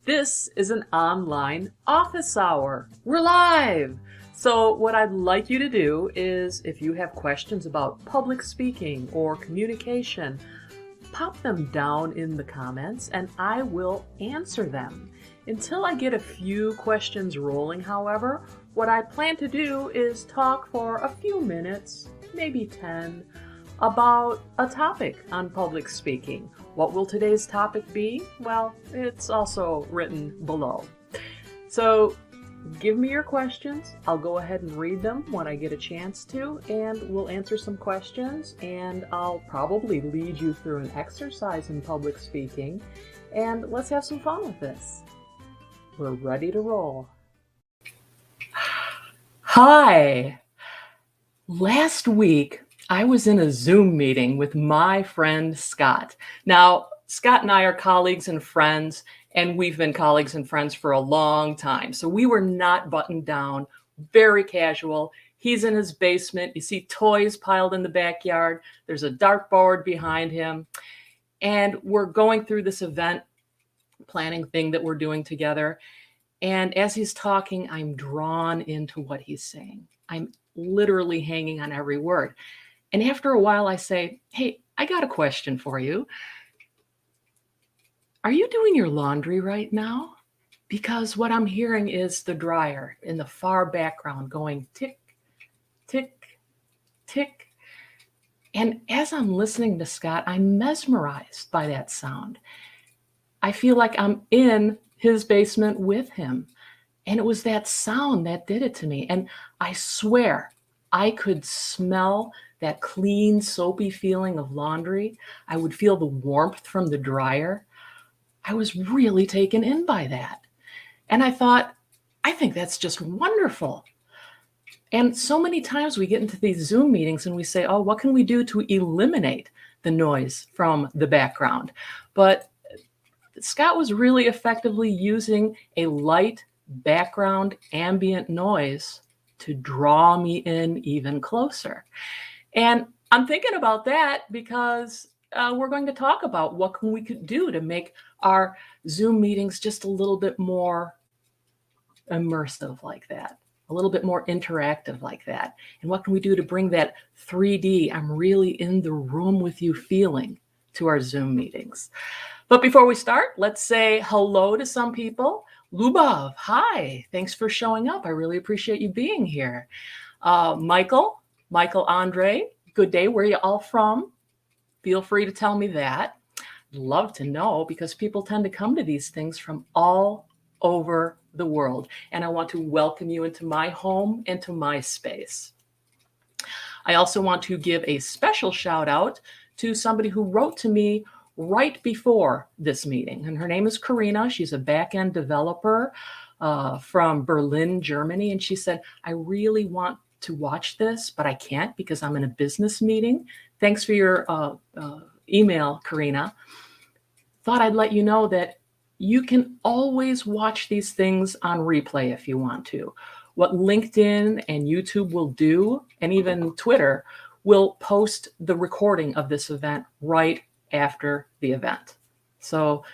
This is an online office hour. We're live. So what I'd like you to do is, if you have questions about public speaking or communication, pop them down in the comments and I will answer them. Until I get a few questions rolling, however, what I plan to do is talk for a few minutes, maybe 10, about a topic on public speaking. What will today's topic be? Well, it's also written below. So give me your questions. I'll go ahead and read them when I get a chance to, and we'll answer some questions, and I'll probably lead you through an exercise in public speaking, and let's have some fun with this. We're ready to roll. Hi! Last week, I was in a Zoom meeting with my friend Scott. Now, Scott and I are colleagues and friends, and we've been colleagues and friends for a long time. So we were not buttoned down, very casual. He's in his basement. You see toys piled in the backyard. There's a dartboard behind him. And we're going through this event planning thing that we're doing together. And as he's talking, I'm drawn into what he's saying. I'm literally hanging on every word. And after a while, I say, hey, I got a question for you. Are you doing your laundry right now? Because what I'm hearing is the dryer in the far background going tick, tick, tick. And as I'm listening to Scott, I'm mesmerized by that sound. I feel like I'm in his basement with him. And it was that sound that did it to me. And I swear I could smell that clean, soapy feeling of laundry. I would feel the warmth from the dryer. I was really taken in by that. And I thought, I think that's just wonderful. And so many times we get into these Zoom meetings and we say, oh, what can we do to eliminate the noise from the background? But Scott was really effectively using a light background ambient noise to draw me in even closer. And I'm thinking about that because we're going to talk about what we could do to make our Zoom meetings just a little bit more immersive like that, a little bit more interactive like that. And what can we do to bring that 3D, I'm really in the room with you feeling to our Zoom meetings? But before we start, let's say hello to some people. Lubov, hi, thanks for showing up. I really appreciate you being here. Michael Andre, good day. Where are you all from? Feel free to tell me that. I'd love to know because people tend to come to these things from all over the world. And I want to welcome you into my home and to my space. I also want to give a special shout out to somebody who wrote to me right before this meeting. And her name is Karina. She's a back-end developer from Berlin, Germany. And she said, I really want to watch this, but I can't because I'm in a business meeting. Thanks for your email, Karina. Thought I'd let you know that you can always watch these things on replay if you want to. What LinkedIn and YouTube will do, and even Twitter, will post the recording of this event right after the event. So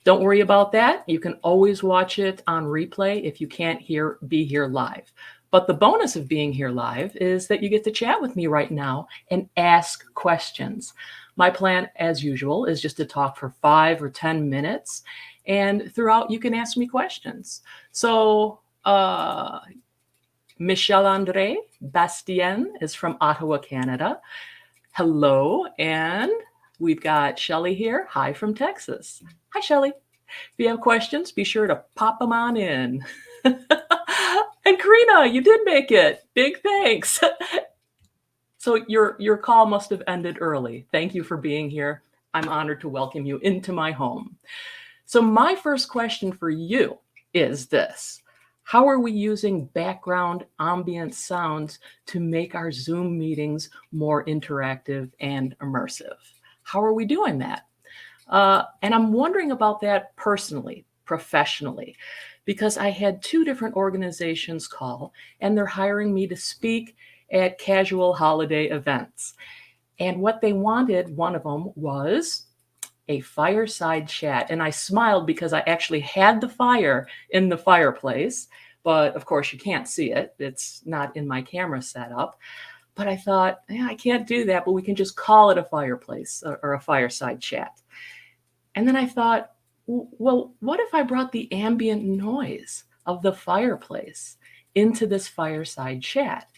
don't worry about that. You can always watch it on replay if you can't be here live. But the bonus of being here live is that you get to chat with me right now and ask questions. My plan, as usual, is just to talk for 5 or 10 minutes. And throughout, you can ask me questions. So Michel André Bastien is from Ottawa, Canada. Hello. And we've got Shelly here. Hi from Texas. Hi, Shelly. If you have questions, be sure to pop them on in. And Karina, you did make it. Big thanks. So your call must have ended early. Thank you for being here. I'm honored to welcome you into my home. So my first question for you is this. How are we using background ambient sounds to make our Zoom meetings more interactive and immersive? How are we doing that? And I'm wondering about that personally, professionally, because I had 2 different organizations call and they're hiring me to speak at casual holiday events. And what they wanted, one of them was a fireside chat. And I smiled because I actually had the fire in the fireplace, but of course you can't see it. It's not in my camera setup. But I thought, I can't do that, but we can just call it a fireplace or a fireside chat. And then I thought, well, what if I brought the ambient noise of the fireplace into this fireside chat?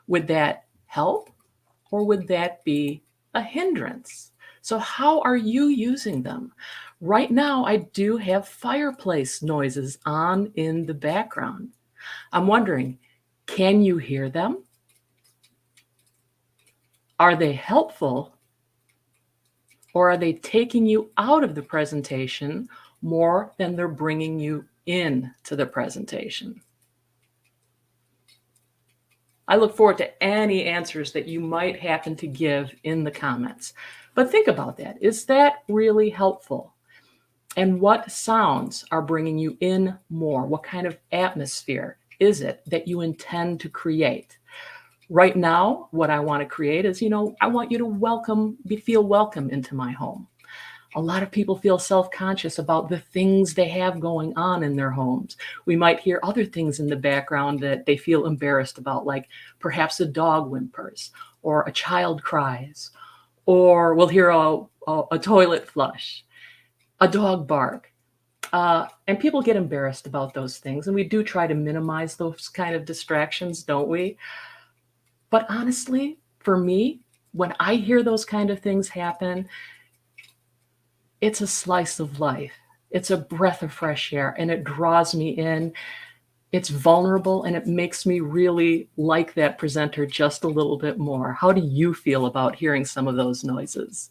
Would that help, or would that be a hindrance? So how are you using them? Right now, I do have fireplace noises on in the background. I'm wondering, can you hear them? Are they helpful, or are they taking you out of the presentation more than they're bringing you in to the presentation? I look forward to any answers that you might happen to give in the comments. But think about that. Is that really helpful? And what sounds are bringing you in more? What kind of atmosphere is it that you intend to create? Right now, what I want to create is, I want you to feel welcome into my home. A lot of people feel self-conscious about the things they have going on in their homes. We might hear other things in the background that they feel embarrassed about, like perhaps a dog whimpers or a child cries, or we'll hear a toilet flush, a dog bark. And people get embarrassed about those things. And we do try to minimize those kind of distractions, don't we? But honestly, for me, when I hear those kind of things happen, it's a slice of life. It's a breath of fresh air, and it draws me in. It's vulnerable, and it makes me really like that presenter just a little bit more. How do you feel about hearing some of those noises?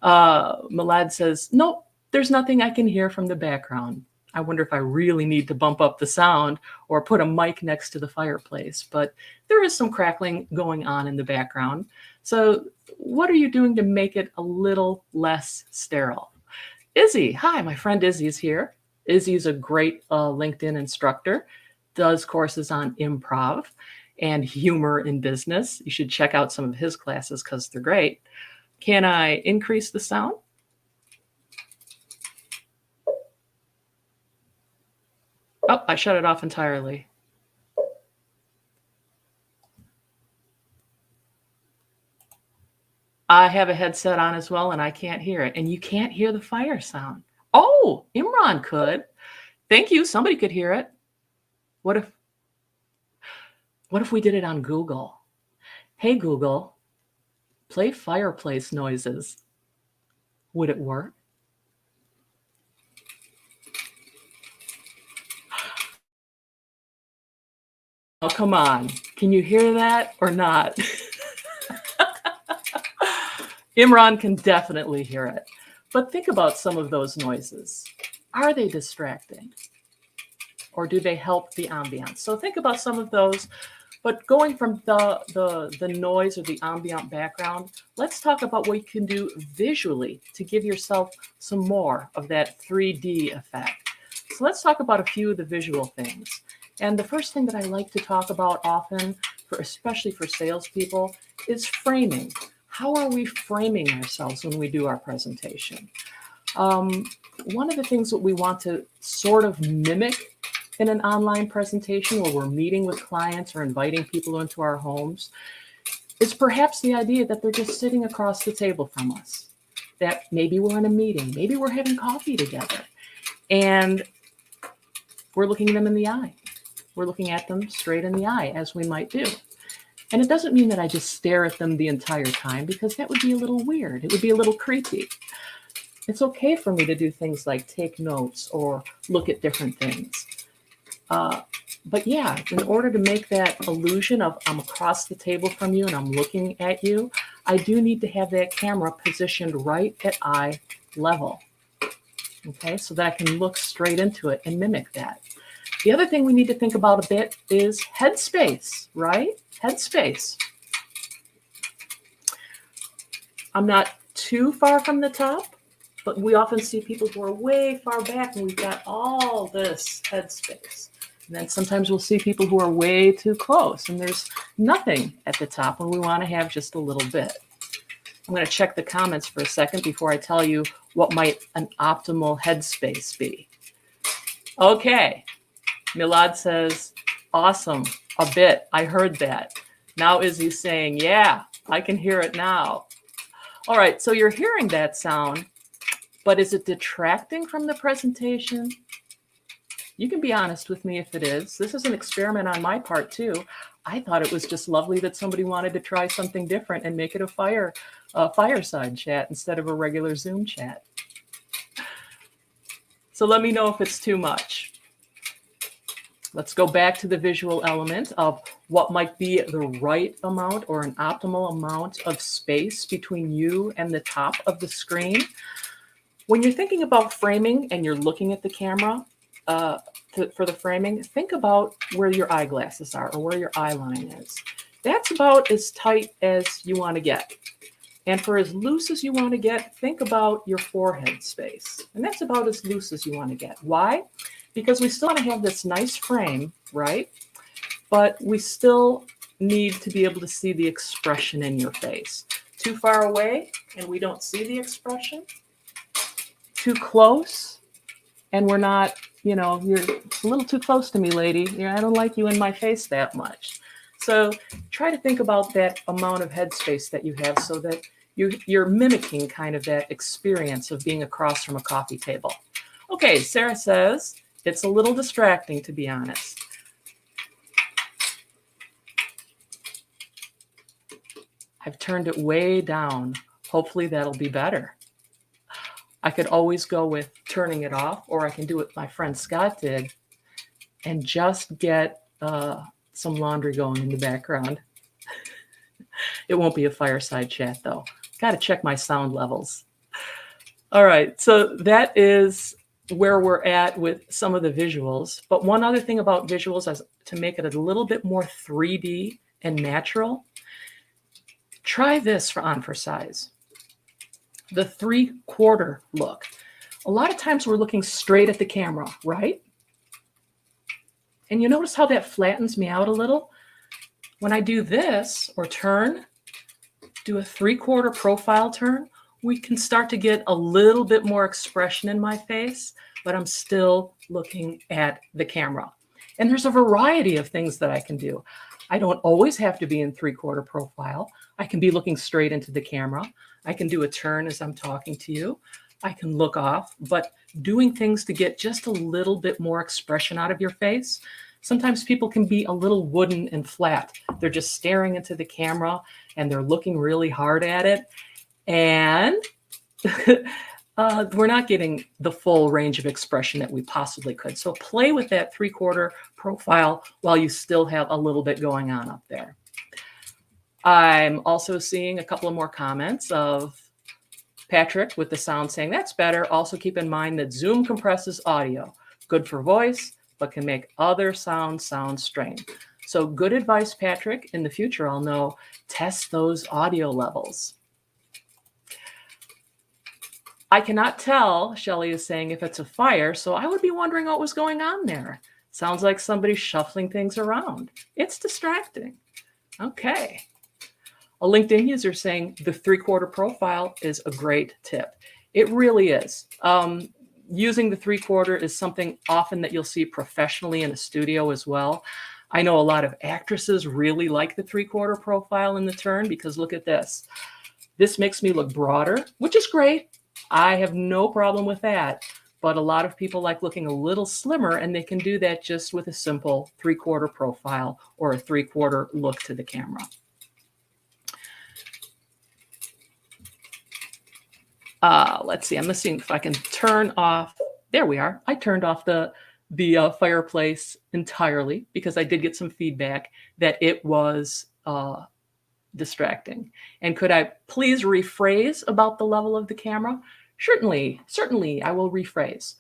Milad says, nope, there's nothing I can hear from the background. I wonder if I really need to bump up the sound or put a mic next to the fireplace, but there is some crackling going on in the background. So what are you doing to make it a little less sterile? Izzy, hi, my friend Izzy is here. Izzy is a great LinkedIn instructor, does courses on improv and humor in business. You should check out some of his classes because they're great. Can I increase the sound? Oh, I shut it off entirely. I have a headset on as well, and I can't hear it. And you can't hear the fire sound. Oh, Imran could. Thank you. Somebody could hear it. What if we did it on Google? Hey, Google, play fireplace noises. Would it work? Oh, come on. Can you hear that or not? Imran can definitely hear it. But think about some of those noises. Are they distracting? Or do they help the ambiance? So think about some of those. But going from the noise or the ambient background, let's talk about what you can do visually to give yourself some more of that 3D effect. So let's talk about a few of the visual things. And the first thing that I like to talk about often, especially for salespeople, is framing. How are we framing ourselves when we do our presentation? One of the things that we want to sort of mimic in an online presentation where we're meeting with clients or inviting people into our homes is perhaps the idea that they're just sitting across the table from us, that maybe we're in a meeting, maybe we're having coffee together, and we're looking them in the eye. We're looking at them straight in the eye, as we might do. And it doesn't mean that I just stare at them the entire time, because that would be a little weird. It would be a little creepy. It's okay for me to do things like take notes or look at different things. But yeah, in order to make that illusion of I'm across the table from you and I'm looking at you, I do need to have that camera positioned right at eye level. Okay, so that I can look straight into it and mimic that. The other thing we need to think about a bit is headspace, right? Headspace. I'm not too far from the top, but we often see people who are way far back and we've got all this headspace. And then sometimes we'll see people who are way too close and there's nothing at the top when we want to have just a little bit. I'm going to check the comments for a second before I tell you what might an optimal headspace be. Okay, Milad says, awesome, a bit, I heard that. Now Izzy's saying, yeah, I can hear it now. All right, so you're hearing that sound, but is it detracting from the presentation? You can be honest with me if it is. This is an experiment on my part too. I thought it was just lovely that somebody wanted to try something different and make it a fireside chat instead of a regular Zoom chat. So let me know if it's too much. Let's go back to the visual element of what might be the right amount or an optimal amount of space between you and the top of the screen. When you're thinking about framing and you're looking at the camera for the framing, think about where your eyeglasses are or where your eye line is. That's about as tight as you want to get. And for as loose as you want to get, think about your forehead space. And that's about as loose as you want to get. Why? Because we still want to have this nice frame, right? But we still need to be able to see the expression in your face. Too far away and we don't see the expression. Too close and we're not, you know, you're a little too close to me, lady. I don't like you in my face that much. So try to think about that amount of headspace that you have so that you're mimicking kind of that experience of being across from a coffee table. Okay, Sarah says, it's a little distracting, to be honest. I've turned it way down. Hopefully that'll be better. I could always go with turning it off, or I can do what my friend Scott did and just get some laundry going in the background. It won't be a fireside chat though. Got to check my sound levels. All right, so that is where we're at with some of the visuals. But one other thing about visuals is to make it a little bit more 3D and natural. Try this for size. The 3/4 look. A lot of times we're looking straight at the camera, right? And you notice how that flattens me out a little? When I do this or turn, do a 3/4 profile turn, we can start to get a little bit more expression in my face, but I'm still looking at the camera. And there's a variety of things that I can do. I don't always have to be in 3/4 profile. I can be looking straight into the camera. I can do a turn as I'm talking to you. I can look off, but doing things to get just a little bit more expression out of your face. Sometimes people can be a little wooden and flat. They're just staring into the camera and they're looking really hard at it. And we're not getting the full range of expression that we possibly could. So play with that 3/4 profile while you still have a little bit going on up there. I'm also seeing a couple of more comments of Patrick with the sound saying, that's better. Also keep in mind that Zoom compresses audio. Good for voice, but can make other sounds sound strained. So good advice, Patrick. In the future, I'll know, test those audio levels. I cannot tell, Shelley is saying, if it's a fire, so I would be wondering what was going on there. Sounds like somebody's shuffling things around. It's distracting. Okay. A LinkedIn user saying the 3/4 profile is a great tip. It really is. Using the 3/4 is something often that you'll see professionally in a studio as well. I know a lot of actresses really like the 3/4 profile in the turn because look at this. This makes me look broader, which is great. I have no problem with that. But a lot of people like looking a little slimmer, and they can do that just with a simple 3/4 profile or a 3/4 look to the camera. Let's see, I'm gonna see if I can turn off, there we are. I turned off the fireplace entirely because I did get some feedback that it was distracting. And could I please rephrase about the level of the camera? Certainly, I will rephrase.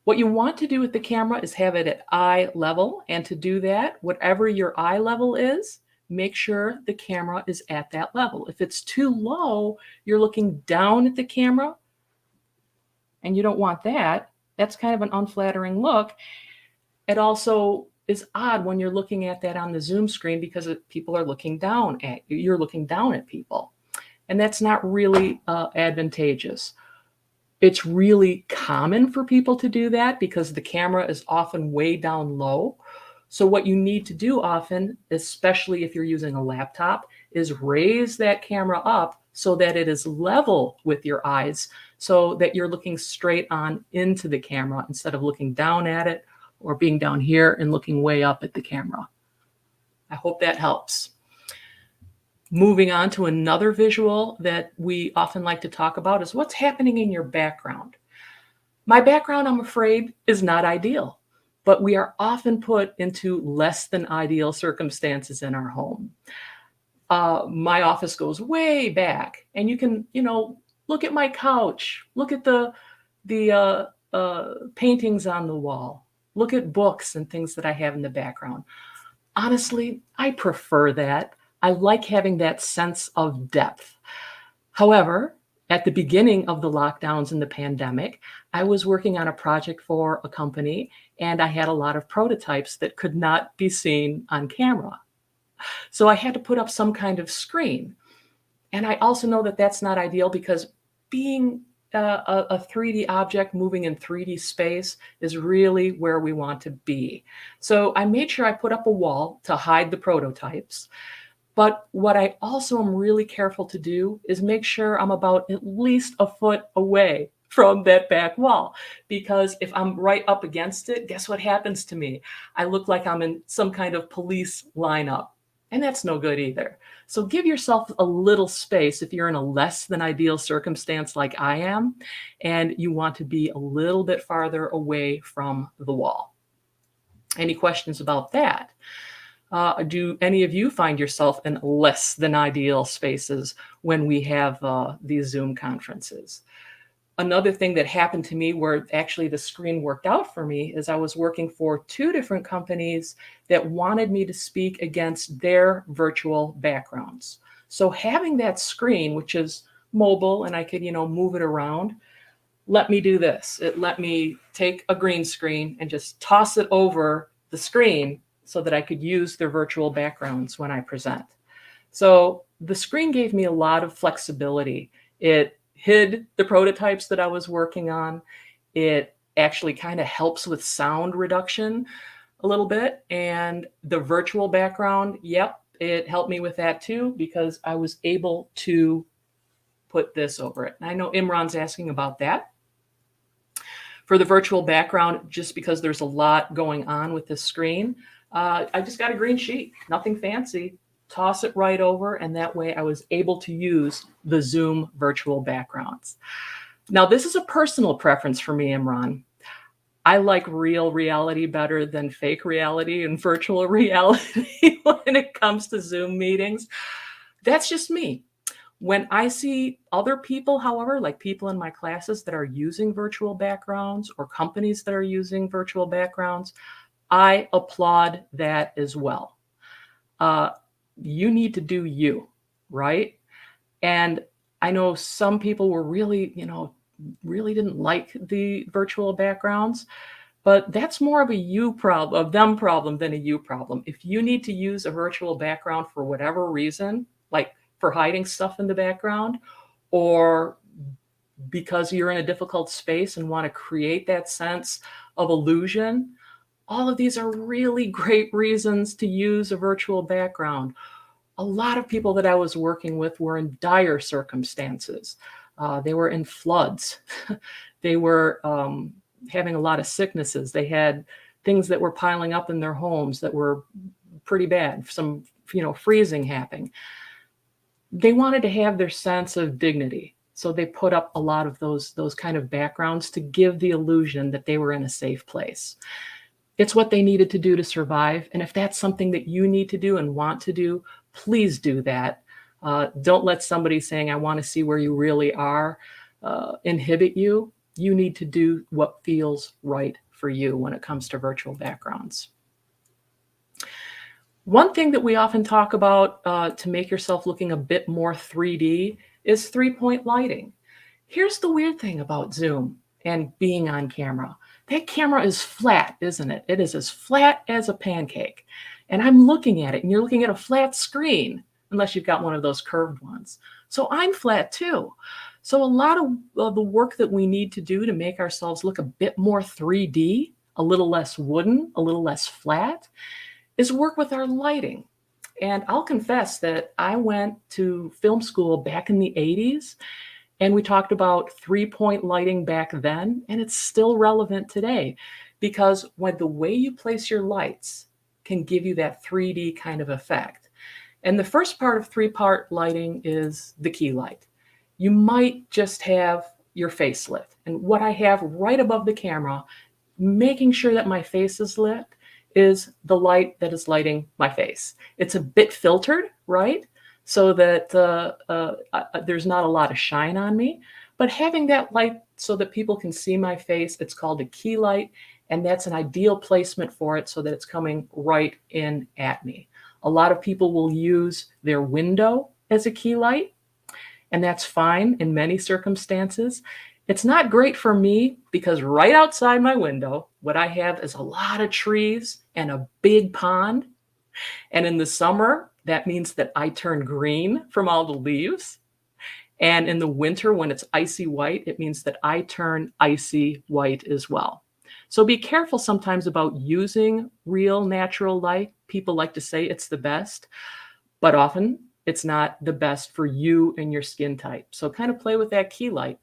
What you want to do with the camera is have it at eye level. And to do that, whatever your eye level is, make sure the camera is at that level. If it's too low, you're looking down at the camera and you don't want that. That's kind of an unflattering look. It also is odd when you're looking at that on the Zoom screen because people are looking down at you. You're looking down at people. And that's not really advantageous. It's really common for people to do that because the camera is often way down low. So what you need to do often, especially if you're using a laptop, is raise that camera up so that it is level with your eyes so that you're looking straight on into the camera instead of looking down at it or being down here and looking way up at the camera. I hope that helps. Moving on to another visual that we often like to talk about is what's happening in your background. My background, I'm afraid, is not ideal, but we are often put into less than ideal circumstances in our home. My office goes way back, and you can, look at my couch, look at the paintings on the wall, look at books and things that I have in the background. Honestly, I prefer that. I like having that sense of depth. However, at the beginning of the lockdowns and the pandemic, I was working on a project for a company, and I had a lot of prototypes that could not be seen on camera. So I had to put up some kind of screen. And I also know that that's not ideal because being a 3D object moving in 3D space is really where we want to be. So I made sure I put up a wall to hide the prototypes. But what I also am really careful to do is make sure I'm about at least a foot away from that back wall. Because if I'm right up against it, guess what happens to me? I look like I'm in some kind of police lineup. And that's no good either. So give yourself a little space if you're in a less than ideal circumstance like I am, and you want to be a little bit farther away from the wall. Any questions about that? Do any of you find yourself in less than ideal spaces when we have these Zoom conferences? Another thing that happened to me where actually the screen worked out for me is I was working for two different companies that wanted me to speak against their virtual backgrounds. So having that screen, which is mobile and I could, move it around, let me do this. It let me take a green screen and just toss it over the screen so that I could use their virtual backgrounds when I present. So the screen gave me a lot of flexibility. It hid the prototypes that I was working on. It actually kind of helps with sound reduction a little bit. And the virtual background, yep, it helped me with that too, because I was able to put this over it. And I know Imran's asking about that. For the virtual background, just because there's a lot going on with this screen, I just got a green sheet, nothing fancy. Toss it right over, and that way I was able to use the Zoom virtual backgrounds. Now, this is a personal preference for me, Imran. I like real reality better than fake reality and virtual reality when it comes to Zoom meetings. That's just me. When I see other people, however, like people in my classes that are using virtual backgrounds or companies that are using virtual backgrounds, I applaud that as well. You need to do you, right? And I know some people were really, really didn't like the virtual backgrounds, but that's more of a you problem, of them problem than a you problem. If you need to use a virtual background for whatever reason, like for hiding stuff in the background, or because you're in a difficult space and want to create that sense of illusion, all of these are really great reasons to use a virtual background. A lot of people that I was working with were in dire circumstances. They were in floods. They were having a lot of sicknesses. They had things that were piling up in their homes that were pretty bad, some, freezing happening. They wanted to have their sense of dignity. So they put up a lot of those kind of backgrounds to give the illusion that they were in a safe place. It's what they needed to do to survive. And if that's something that you need to do and want to do, please do that. Don't let somebody saying, I want to see where you really are, inhibit you. You need to do what feels right for you when it comes to virtual backgrounds. One thing that we often talk about to make yourself looking a bit more 3D is 3-point lighting. Here's the weird thing about Zoom and being on camera. That camera is flat, isn't it? It is as flat as a pancake. And I'm looking at it, and you're looking at a flat screen, unless you've got one of those curved ones. So I'm flat too. So a lot of the work that we need to do to make ourselves look a bit more 3D, a little less wooden, a little less flat, is work with our lighting. And I'll confess that I went to film school back in the 80s, and we talked about 3-point lighting back then, and it's still relevant today because when the way you place your lights can give you that 3D kind of effect. And the first part of 3-part lighting is the key light. You might just have your face lit. And what I have right above the camera, making sure that my face is lit, is the light that is lighting my face. It's a bit filtered, right? So that there's not a lot of shine on me. But having that light so that people can see my face, it's called a key light. And that's an ideal placement for it so that it's coming right in at me. A lot of people will use their window as a key light, and that's fine in many circumstances. It's not great for me because right outside my window, what I have is a lot of trees and a big pond. And in the summer, that means that I turn green from all the leaves. And in the winter, when it's icy white, it means that I turn icy white as well. So be careful sometimes about using real natural light. People like to say it's the best, but often it's not the best for you and your skin type. So kind of play with that key light.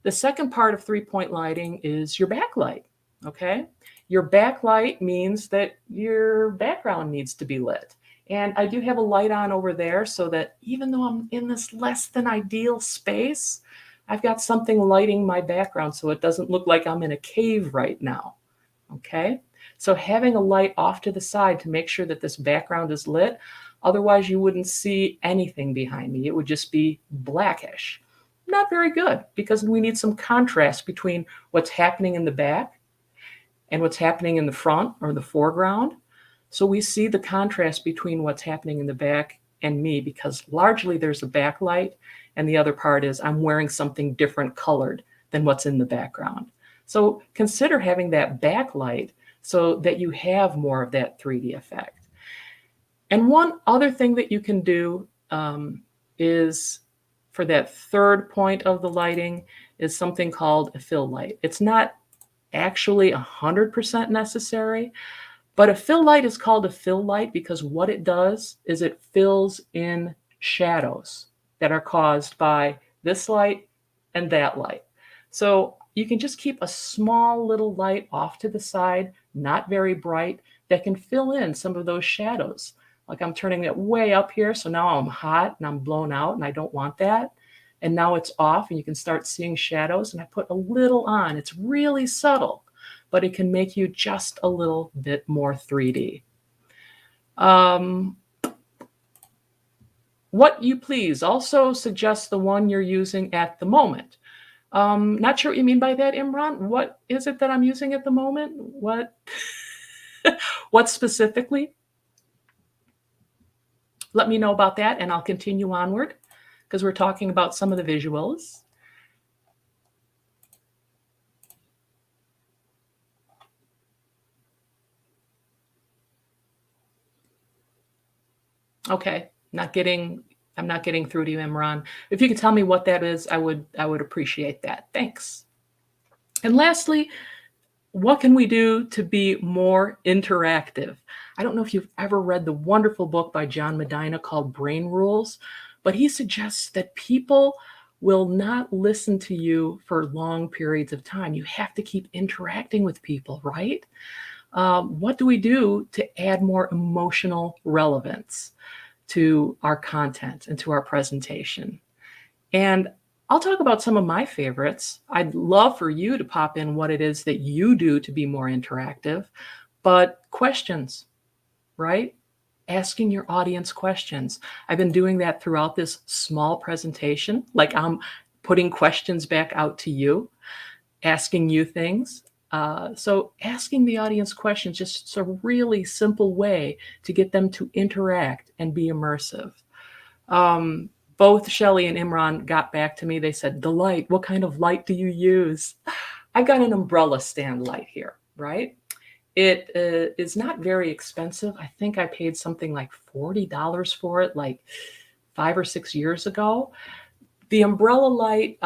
The second part of 3-point lighting is your backlight, okay? Your backlight means that your background needs to be lit. And I do have a light on over there so that even though I'm in this less than ideal space, I've got something lighting my background so it doesn't look like I'm in a cave right now, okay? So having a light off to the side to make sure that this background is lit, otherwise you wouldn't see anything behind me. It would just be blackish. Not very good because we need some contrast between what's happening in the back and what's happening in the front or the foreground. So we see the contrast between what's happening in the back and me because largely there's a backlight and the other part is I'm wearing something different colored than what's in the background. So consider having that backlight so that you have more of that 3D effect. And one other thing that you can do is for that third point of the lighting is something called a fill light. It's not actually 100% necessary, but a fill light is called a fill light because what it does is it fills in shadows that are caused by this light and that light. So you can just keep a small little light off to the side, not very bright, that can fill in some of those shadows. Like I'm turning it way up here, so now I'm hot and I'm blown out and I don't want that. And now it's off and you can start seeing shadows and I put a little on. It's really subtle, but it can make you just a little bit more 3D. What you please also suggest the one you're using at the moment. Not sure what you mean by that, Imran. What is it that I'm using at the moment? What specifically? Let me know about that and I'll continue onward because we're talking about some of the visuals. Okay, I'm not getting through to you, Imran. If you could tell me what that is, I would appreciate that. Thanks. And lastly, what can we do to be more interactive? I don't know if you've ever read the wonderful book by John Medina called Brain Rules, but he suggests that people will not listen to you for long periods of time. You have to keep interacting with people, right? What do we do to add more emotional relevance to our content and to our presentation? And I'll talk about some of my favorites. I'd love for you to pop in what it is that you do to be more interactive, but questions, right? Asking your audience questions. I've been doing that throughout this small presentation, like I'm putting questions back out to you, asking you things. So asking the audience questions, just a really simple way to get them to interact and be immersive. Both Shelley and Imran got back to me. They said, the light, what kind of light do you use? I've got an umbrella stand light here, right? It is not very expensive. I think I paid something like $40 for it, like 5 or 6 years ago. The umbrella light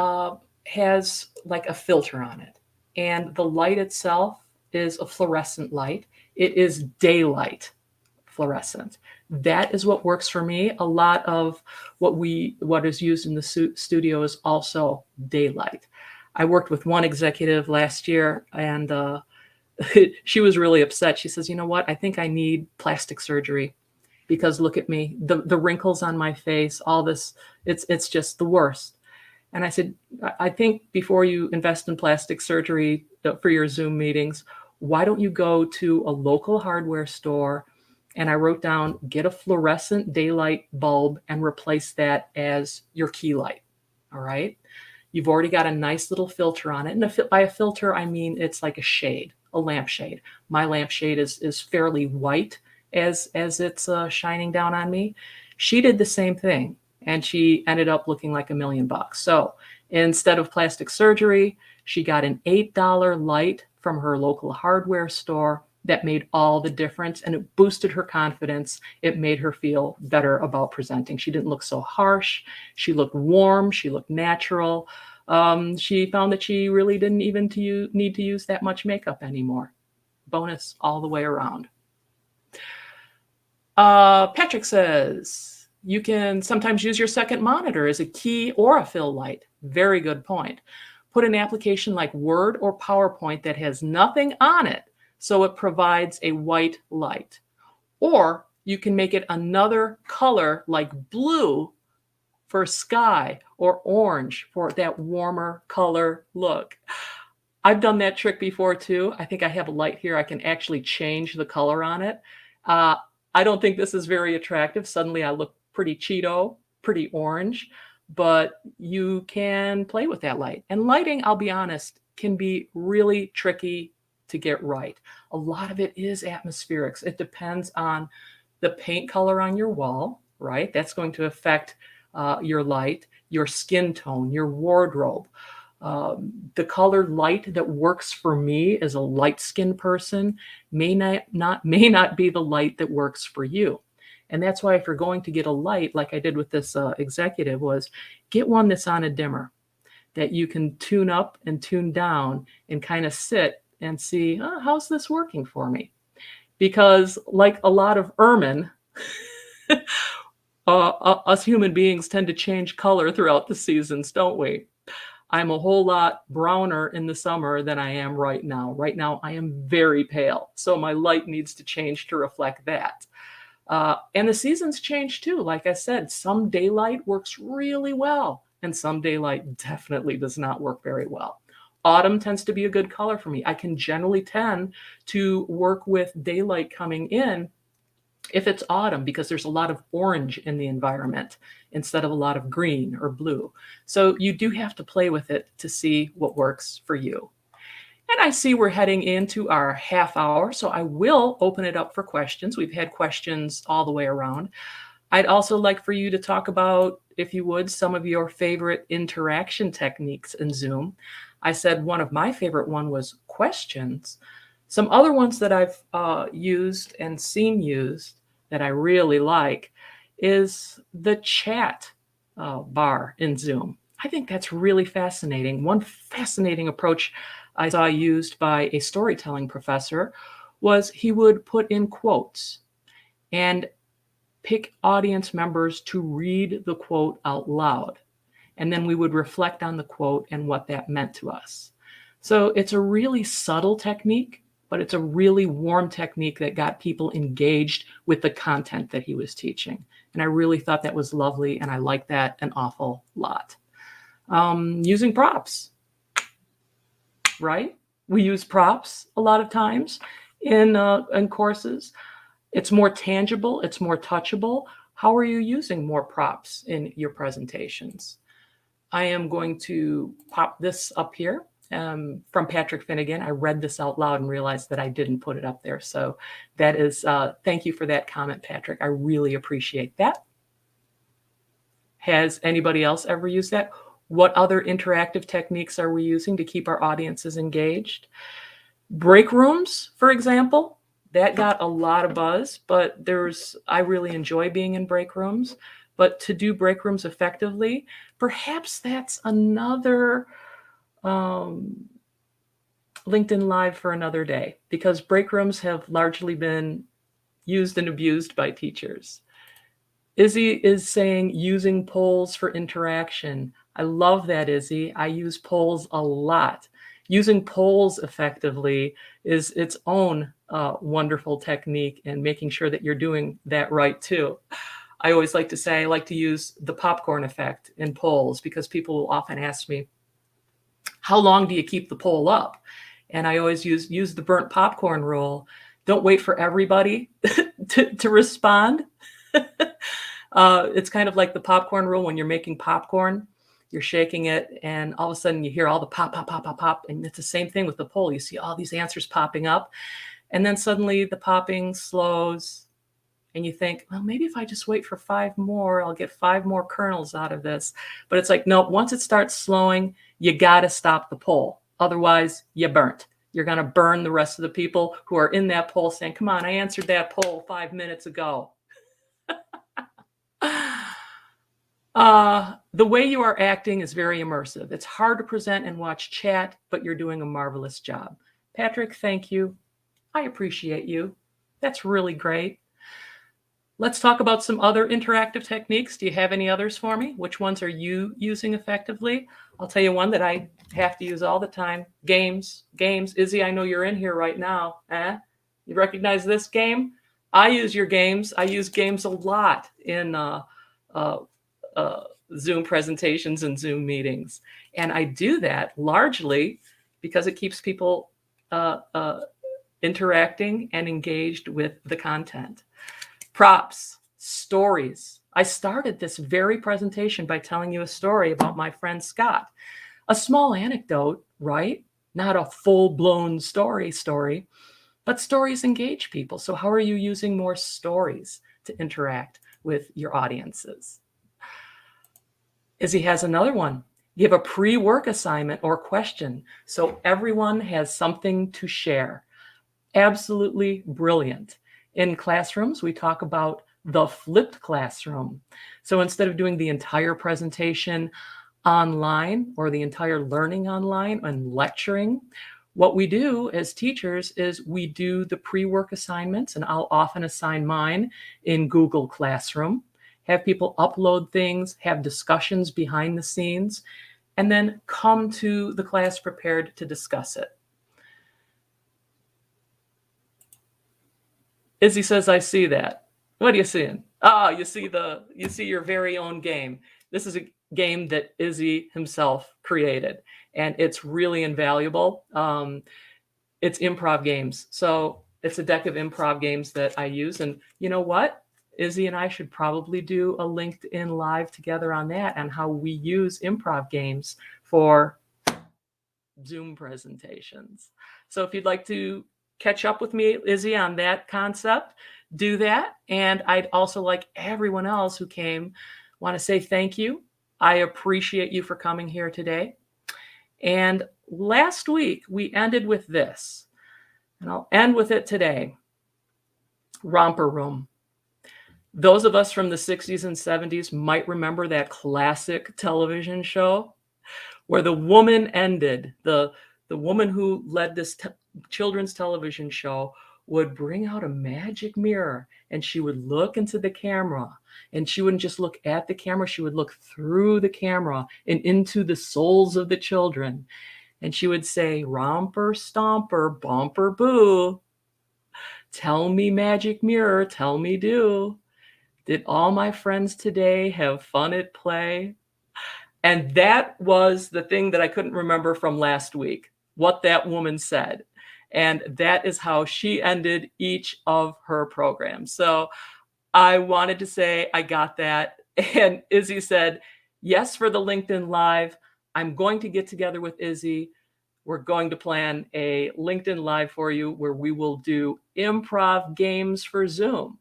has like a filter on it, and the light itself is a fluorescent light. It is daylight fluorescent. That is what works for me. A lot of what is used in the studio is also daylight. I worked with one executive last year, and she was really upset. She says, "You know what? I think I need plastic surgery because look at me, the wrinkles on my face, all this, it's just the worst." And I said, "I think before you invest in plastic surgery for your Zoom meetings, why don't you go to a local hardware store?" And I wrote down, get a fluorescent daylight bulb and replace that as your key light. All right. You've already got a nice little filter on it. And by a filter, I mean it's like a shade, a lampshade. My lampshade is fairly white as it's shining down on me. She did the same thing, and she ended up looking like $1,000,000. So instead of plastic surgery, she got an $8 light from her local hardware store that made all the difference, and it boosted her confidence. It made her feel better about presenting. She didn't look so harsh. She looked warm. She looked natural. She found that she really didn't even need to use that much makeup anymore. Bonus all the way around. Patrick says, you can sometimes use your second monitor as a key or a fill light. Very good point. Put an application like Word or PowerPoint that has nothing on it, so it provides a white light. Or you can make it another color like blue for sky or orange for that warmer color look. I've done that trick before too. I think I have a light here. I can actually change the color on it. I don't think this is very attractive. Suddenly I look pretty Cheeto, pretty orange, but you can play with that light. And lighting, I'll be honest, can be really tricky to get right. A lot of it is atmospherics. It depends on the paint color on your wall, right? That's going to affect your light, your skin tone, your wardrobe. The colored light that works for me as a light-skinned person may not be the light that works for you. And that's why if you're going to get a light, like I did with this executive, was get one that's on a dimmer that you can tune up and tune down and kind of sit and see, how's this working for me? Because like a lot of ermine, us human beings tend to change color throughout the seasons, don't we? I'm a whole lot browner in the summer than I am right now. Right now, I am very pale, so my light needs to change to reflect that. And the seasons change too. Like I said, some daylight works really well, and some daylight definitely does not work very well. Autumn tends to be a good color for me. I can generally tend to work with daylight coming in if it's autumn because there's a lot of orange in the environment instead of a lot of green or blue. So you do have to play with it to see what works for you. And I see we're heading into our half hour, so I will open it up for questions. We've had questions all the way around. I'd also like for you to talk about, if you would, some of your favorite interaction techniques in Zoom. I said one of my favorite one was questions. Some other ones that I've used and seen used that I really like is the chat bar in Zoom. I think that's really fascinating. One fascinating approach I saw used by a storytelling professor was he would put in quotes and pick audience members to read the quote out loud. And then we would reflect on the quote and what that meant to us. So it's a really subtle technique, but it's a really warm technique that got people engaged with the content that he was teaching. And I really thought that was lovely, and I like that an awful lot. Using props, right? We use props a lot of times in courses. It's more tangible, it's more touchable. How are you using more props in your presentations? I am going to pop this up here from Patrick Finnegan. I read this out loud and realized that I didn't put it up there. So that is, thank you for that comment, Patrick. I really appreciate that. Has anybody else ever used that? What other interactive techniques are we using to keep our audiences engaged? Breakrooms, for example, that got a lot of buzz, but I really enjoy being in break rooms. But to do break rooms effectively, perhaps that's another LinkedIn Live for another day, because break rooms have largely been used and abused by teachers. Izzy is saying using polls for interaction. I love that, Izzy. I use polls a lot. Using polls effectively is its own wonderful technique, and making sure that you're doing that right too. I always like to say I like to use the popcorn effect in polls, because people will often ask me, how long do you keep the poll up? And I always use the burnt popcorn rule. Don't wait for everybody to respond. It's kind of like the popcorn rule. When you're making popcorn, you're shaking it, and all of a sudden you hear all the pop, pop, pop, pop, pop. And it's the same thing with the poll. You see all these answers popping up, and then suddenly the popping slows, and you think, well, maybe if I just wait for 5 more, I'll get 5 more kernels out of this. But it's like, no, once it starts slowing, you got to stop the poll. Otherwise, you burnt. You're going to burn the rest of the people who are in that poll saying, come on, I answered that poll 5 minutes ago. The way you are acting is very immersive. It's hard to present and watch chat, but you're doing a marvelous job. Patrick, thank you. I appreciate you. That's really great. Let's talk about some other interactive techniques. Do you have any others for me? Which ones are you using effectively? I'll tell you one that I have to use all the time. Games. Izzy, I know you're in here right now. You recognize this game? I use your games. I use games a lot in Zoom presentations and Zoom meetings. And I do that largely because it keeps people interacting and engaged with the content. Props, stories. I started this very presentation by telling you a story about my friend Scott. A small anecdote, right? Not a full-blown story, but stories engage people. So how are you using more stories to interact with your audiences? Izzy has another one. Give a pre-work assignment or question so everyone has something to share. Absolutely brilliant. In classrooms, we talk about the flipped classroom. So instead of doing the entire presentation online or the entire learning online and lecturing, what we do as teachers is we do the pre-work assignments, and I'll often assign mine in Google Classroom, have people upload things, have discussions behind the scenes, and then come to the class prepared to discuss it. Izzy says, I see that. What are you seeing? You see your very own game. This is a game that Izzy himself created, and it's really invaluable. It's improv games. So it's a deck of improv games that I use. And you know what? Izzy and I should probably do a LinkedIn Live together on that, and how we use improv games for Zoom presentations. So if you'd like to catch up with me, Izzy, on that concept, do that. And I'd also like everyone else who came, want to say thank you. I appreciate you for coming here today. And last week, we ended with this, and I'll end with it today. Romper Room. Those of us from the 60s and 70s might remember that classic television show where the woman ended, the woman who led this children's television show would bring out a magic mirror, and she would look into the camera, and she wouldn't just look at the camera, she would look through the camera and into the souls of the children. And she would say, romper, stomper, bumper, boo. Tell me, magic mirror, tell me, do. Did all my friends today have fun at play? And that was the thing that I couldn't remember from last week, what that woman said. And that is how she ended each of her programs. So I wanted to say I got that. And Izzy said, yes, for the LinkedIn Live. I'm going to get together with Izzy. We're going to plan a LinkedIn Live for you where we will do improv games for Zoom.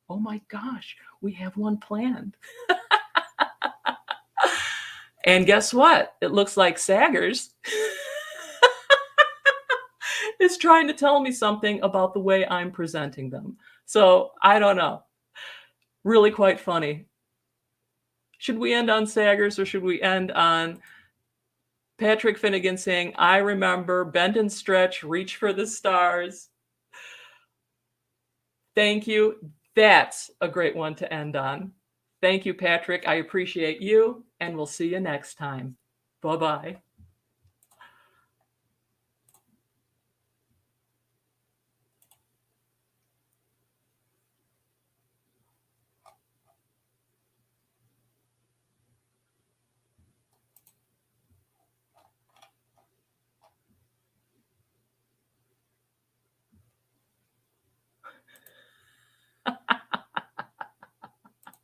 Oh my gosh, we have one planned. And guess what? It looks like Saggers is trying to tell me something about the way I'm presenting them. So I don't know. Really quite funny. Should we end on Saggers or should we end on Patrick Finnegan saying, I remember, bend and stretch, reach for the stars? Thank you. That's a great one to end on. Thank you, Patrick. I appreciate you, and we'll see you next time. Bye-bye.